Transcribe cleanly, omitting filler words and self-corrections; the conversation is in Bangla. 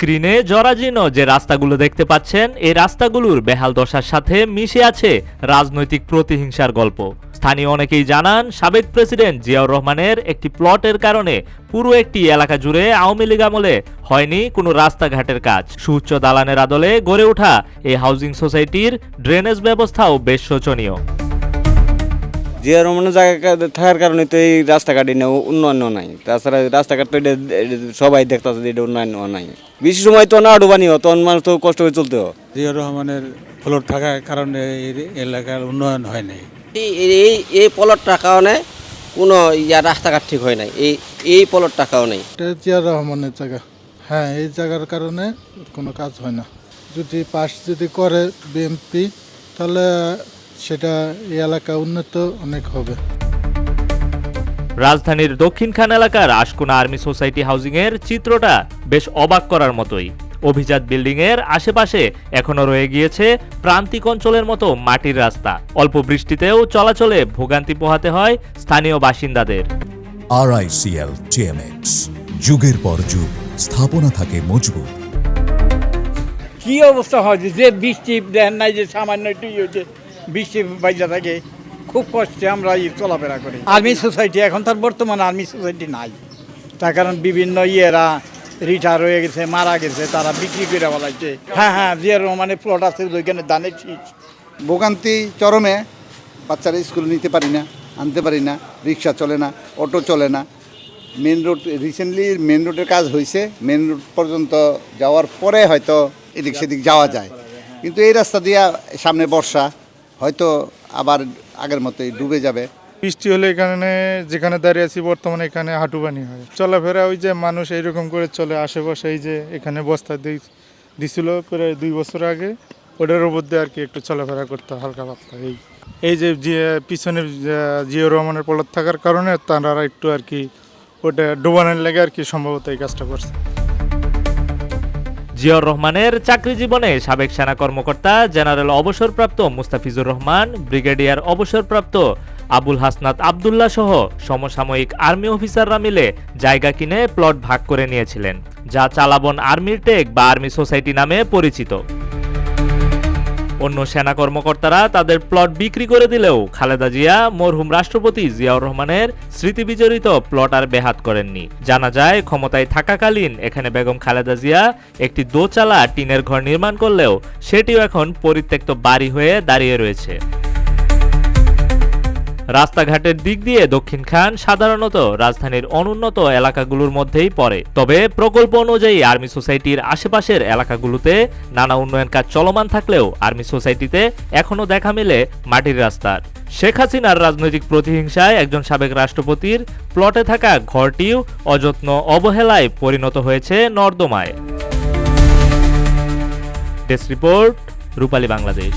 স্ক্রিনে জরাজীর্ণ যে রাস্তাগুলো দেখতে পাচ্ছেন, এই রাস্তাগুলোর বেহাল দশার সাথে মিশে আছে রাজনৈতিক প্রতিহিংসার গল্প। স্থানীয় অনেকেই জানান, সাবেক প্রেসিডেন্ট জিয়াউর রহমানের একটি প্লটের কারণে পুরো একটি এলাকা জুড়ে আওয়ামী লীগ আমলে হয়নি কোনো রাস্তাঘাটের কাজ। সুউচ্চ দালানের আদলে গড়ে ওঠা এই হাউজিং সোসাইটির ড্রেনেজ ব্যবস্থাও বেশ শোচনীয়। জিয়াউর রহমানের জায়গা থাকার কারণে তো এই রাস্তাঘাটে উন্নয়ন নাই। তাছাড়া রাস্তাঘাট তো এটা সবাই দেখতেছে যে এটা উন্নয়ন নাই। বেশি সময় তো না ডুবানিও, তখন মানুষ তো কষ্ট করে চলতে হয়। জিয়াউর রহমানের প্লট থাকার কারণে এই এলাকার উন্নয়ন হয় নাই। এই প্লটটার কারণে কোনো রাস্তাঘাট ঠিক হয় নাই। এই প্লটটার কারণে। এটা জিয়াউর রহমানের জায়গা। হ্যাঁ, এই জায়গার কারণে কোনো কাজ হয় না। যদি পাস করে বিএমপি, তাহলে সেটা এই এলাকা উন্নত অনেক হবে। রাজধানীর দক্ষিণখান এলাকার আশকোনা আর্মি সোসাইটি হাউজিং এর চিত্রটা বেশ অবাক করার মতোই। অভিজাত বিল্ডিং এর আশেপাশে এখনো রয়ে গিয়েছে প্রান্তিক অঞ্চলের মতো মাটির রাস্তা। অল্প বৃষ্টিতেও চলাচলে ভোগান্তি পোহাতে হয় স্থানীয় বাসিন্দাদের। RICL TMX, যুগের পর যুগ স্থাপনা থাকে মজবুত। কি অবস্থা হয় যে বৃষ্টি দেন নাই, যে সামান্য একটু বৃষ্টি বাইজা থাকে, খুব কষ্টে আমরা চলাফেরা করি। আর্মি সোসাইটি এখন তার বর্তমানে আর্মি সোসাইটি নাই, তার কারণ বিভিন্ন রিটায়ার হয়ে গেছে, মারা গেছে, তারা বিক্রি করে বলাইছে। হ্যাঁ, জিয়াউর রহমানের প্লট আছে ওইখানে ধানের শীষ। ভোগান্তি চরমে, বাচ্চারা স্কুলে নিতে পারি না, আনতে পারি না, রিক্সা চলে না, অটো চলে না। মেন রোড রিসেন্টলি মেন রোডের কাজ হয়েছে, মেন রোড পর্যন্ত যাওয়ার পরে হয়তো এদিক সেদিক যাওয়া যায়, কিন্তু এই রাস্তা দিয়ে সামনে বর্ষা, হয়তো আবার আগের মতোই ডুবে যাবে। বৃষ্টি হলে এখানে যেখানে দাঁড়িয়ে আছি বর্তমানে এখানে হাঁটু পানি হয়। চলাফেরা ওই যে মানুষ এইরকম করে চলে, আশেপাশে এই যে এখানে বস্তা দিছিল প্রায় 2 বছর আগে, ওটার উপর দিয়ে আর কি একটু চলাফেরা করতে হালকা পাতলা। এই যে পিছনের জিয়াউর রহমানের প্লট থাকার কারণে তারা একটু আর কি ওটা ডোবানোর লেগে আর কি সম্ভবত এই কাজটা করছে। জিয়াউর রহমানের চাকরি জীবনে সাবেক সেনা কর্মকর্তা জেনারেল অবসরপ্রাপ্ত মুস্তাফিজুর রহমান, ব্রিগেডিয়ার অবসরপ্রাপ্ত আবুল হাসনাত আবদুল্লাহ সহ সমসাময়িক আর্মি অফিসাররা মিলে জায়গা কিনে প্লট ভাগ করে নিয়েছিলেন, যা চালাবন আর্মির টেক বা আর্মি সোসাইটি নামে পরিচিত। অন্য সেনা কর্মকর্তারা তাদের প্লট বিক্রি করে দিলেও খালেদা জিয়া মরহুম রাষ্ট্রপতি জিয়াউর রহমানের স্মৃতি বিজড়িত প্লট আর বেহাত করেননি। জানা যায়, ক্ষমতায় থাকাকালীন এখানে বেগম খালেদা জিয়া একটি দোচালা টিনের ঘর নির্মাণ করলেও সেটিও এখন পরিত্যক্ত বাড়ি হয়ে দাঁড়িয়ে রয়েছে। রাস্তাঘাটের দিক দিয়ে দক্ষিণখান সাধারণত রাজধানীর অনুন্নত এলাকাগুলোর মধ্যেই পড়ে। তবে প্রকল্প অনুযায়ী আর্মি সোসাইটির আশেপাশের এলাকাগুলোতে নানা উন্নয়ন কাজ চলমান থাকলেও আর্মি সোসাইটিতে এখনো দেখা মেলে মাটির রাস্তার। শেখ হাসিনার রাজনৈতিক প্রতিহিংসায় একজন সাবেক রাষ্ট্রপতির প্লটে থাকা ঘরটিও অযত্ন অবহেলায় পরিণত হয়েছে নর্দমায়। ডেস্ক রিপোর্ট, রূপালী বাংলাদেশ।